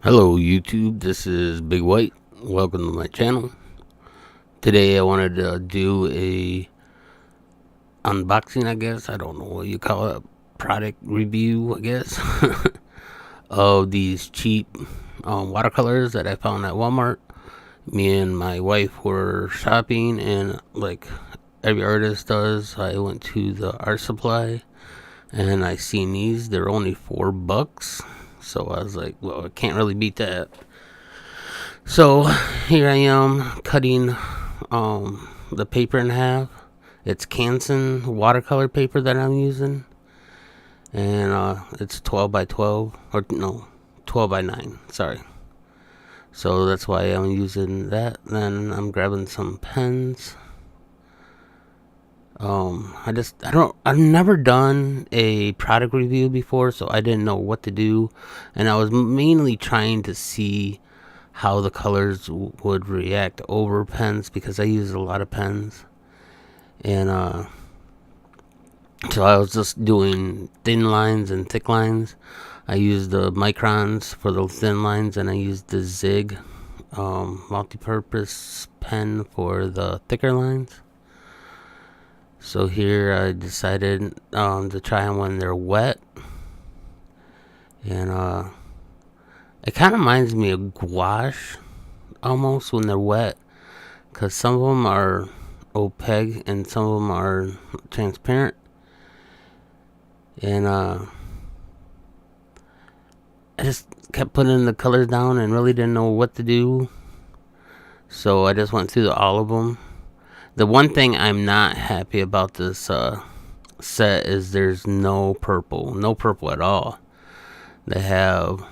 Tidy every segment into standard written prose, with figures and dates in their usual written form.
Hello YouTube, this is Big White. Welcome to my channel. Today I wanted to do a unboxing, I guess. I don't know what you call it. Product review, I guess. Of these cheap watercolors that I found at Walmart. Me and my wife were shopping, and like every artist does, I went to the art supply and I seen these. They're only $4. So I was like, well, I can't really beat that. So here I am cutting the paper in half. It's Canson watercolor paper that I'm using, and it's 12 by 12, or no, 12 by 9. Sorry. So that's why I'm using that. Then I'm grabbing some pens. I've never done a product review before, so I didn't know what to do, and I was mainly trying to see how the colors would react over pens, because I use a lot of pens. And so I was just doing thin lines and thick lines. I used the microns for the thin lines, and I used the Zig multi-purpose pen for the thicker lines. So here I decided to try them when they're wet, and it kind of reminds me of gouache almost when they're wet, because some of them are opaque and some of them are transparent. And I just kept putting the colors down and really didn't know what to do, so I just went through all of them. The one thing I'm not happy about this set is there's no purple at all. They have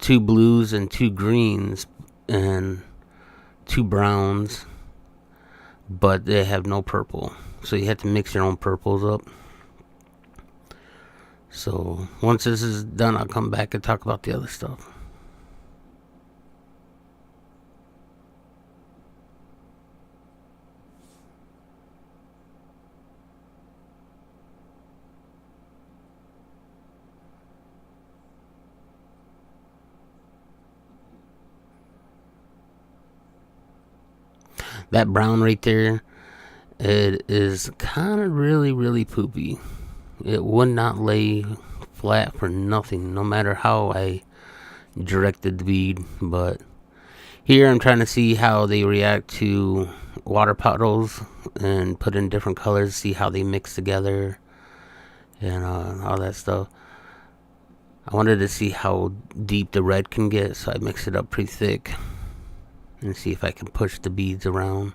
2 blues and 2 greens and 2 browns, but they have no purple, so you have to mix your own purples up. So once this is done, I'll come back and talk about the other stuff. That brown right there, it is kind of really poopy. It would not lay flat for nothing, no matter how I directed the bead. But here I'm trying to see how they react to water puddles and put in different colors, see how they mix together, and all that stuff. I wanted to see how deep the red can get, so I mixed it up pretty thick and see if I can push the beads around.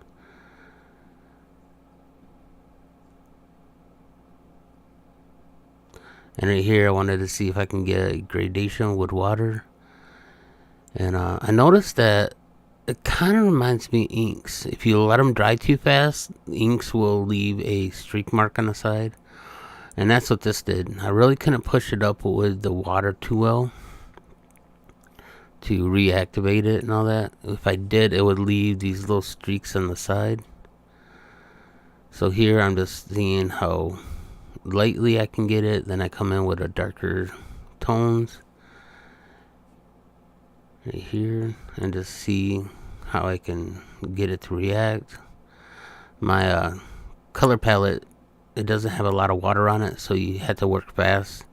And right here I wanted to see if I can get a gradation with water. And I noticed that it kind of reminds me of inks. If you let them dry too fast, inks will leave a streak mark on the side. And that's what this did. I really couldn't push it up with the water too well to reactivate it and all that. If I did, it would leave these little streaks on the side. So here I'm just seeing how lightly I can get it. Then I come in with a darker tones right here and just see how I can get it to react. My color palette, it doesn't have a lot of water on it, so you have to work fast,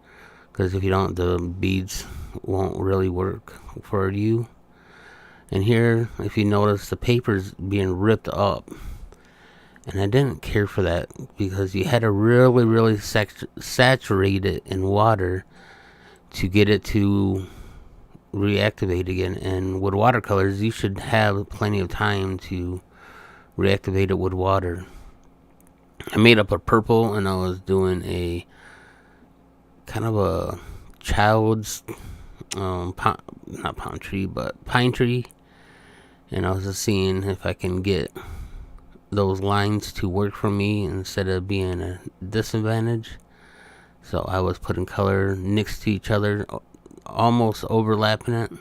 because if you don't, the beads won't really work for you. And here, if you notice, the paper's being ripped up, and I didn't care for that, because you had to really saturate it in water to get it to reactivate again. And with watercolors, you should have plenty of time to reactivate it with water. I made up a purple, and I was doing a kind of a child's not palm tree, but pine tree. And I was just seeing if I can get those lines to work for me instead of being a disadvantage. So I was putting color next to each other, almost overlapping it.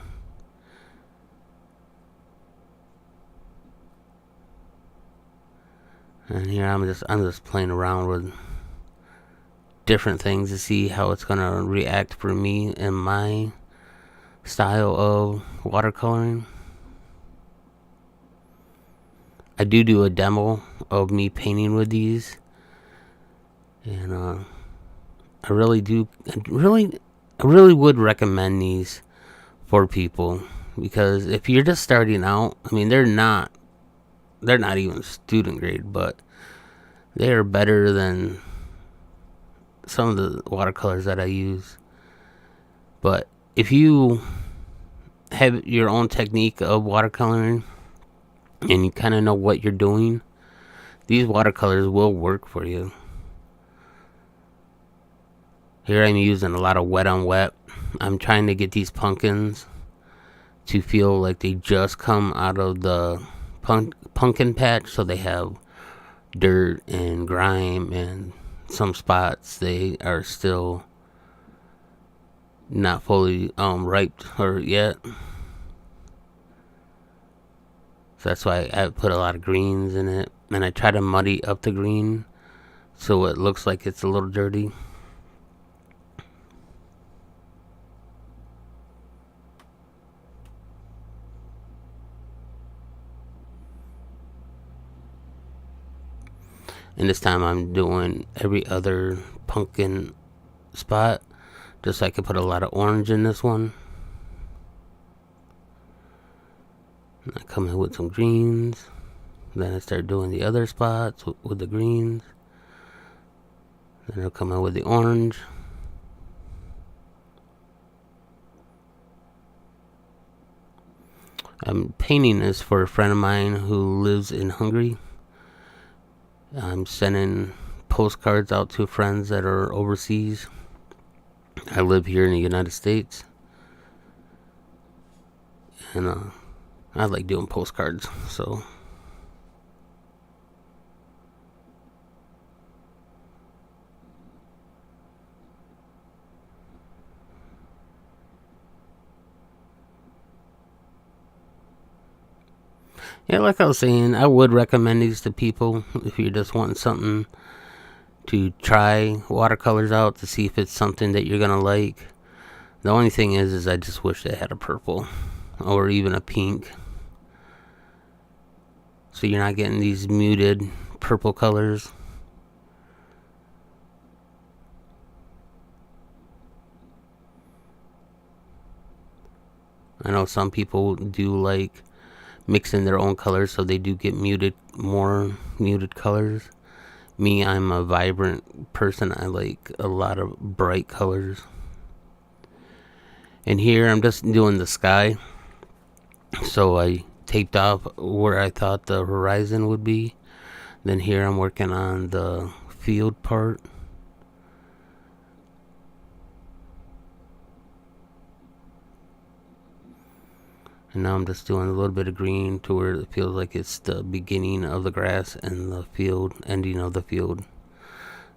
And here I'm just playing around with different things to see how it's gonna react for me and my style of watercoloring. I do a demo of me painting with these, and I really would recommend these for people, because if you're just starting out, I mean, they're not even student grade, but they are better than some of the watercolors that I use. But if you have your own technique of watercoloring and you kind of know what you're doing, these watercolors will work for you. Here I'm using a lot of wet on wet. I'm trying to get these pumpkins to feel like they just come out of the pumpkin patch, so they have dirt and grime, and some spots they are still not fully ripe or yet. So that's why I put a lot of greens in it, and I try to muddy up the green so it looks like it's a little dirty. And this time I'm doing every other pumpkin spot, just so I could put a lot of orange in this one. And I come in with some greens. Then I start doing the other spots with the greens. Then I'll come in with the orange. I'm painting this for a friend of mine who lives in Hungary. I'm sending postcards out to friends that are overseas. I live here in the United States, and I like doing postcards, so yeah, like I was saying, I would recommend these to people if you're just wanting something to try watercolors out to see if it's something that you're gonna like. The only thing is I just wish they had a purple or even a pink, so you're not getting these muted purple colors. I know some people do like mixing their own colors, so they do get more muted colors. Me, I'm a vibrant person. I like a lot of bright colors. And here I'm just doing the sky, so I taped off where I thought the horizon would be. Then here I'm working on the field part. And now I'm just doing a little bit of green to where it feels like it's the beginning of the grass and the field, ending of the field.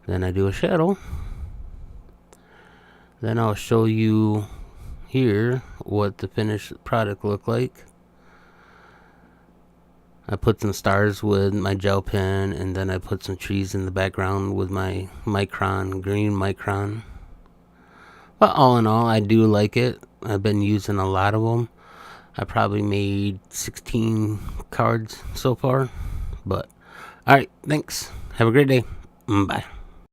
Then I do a shadow. Then I'll show you here what the finished product looked like. I put some stars with my gel pen, and then I put some trees in the background with my green micron. But all in all, I do like it. I've been using a lot of them. I probably made 16 cards so far. But, alright, thanks. Have a great day. Bye.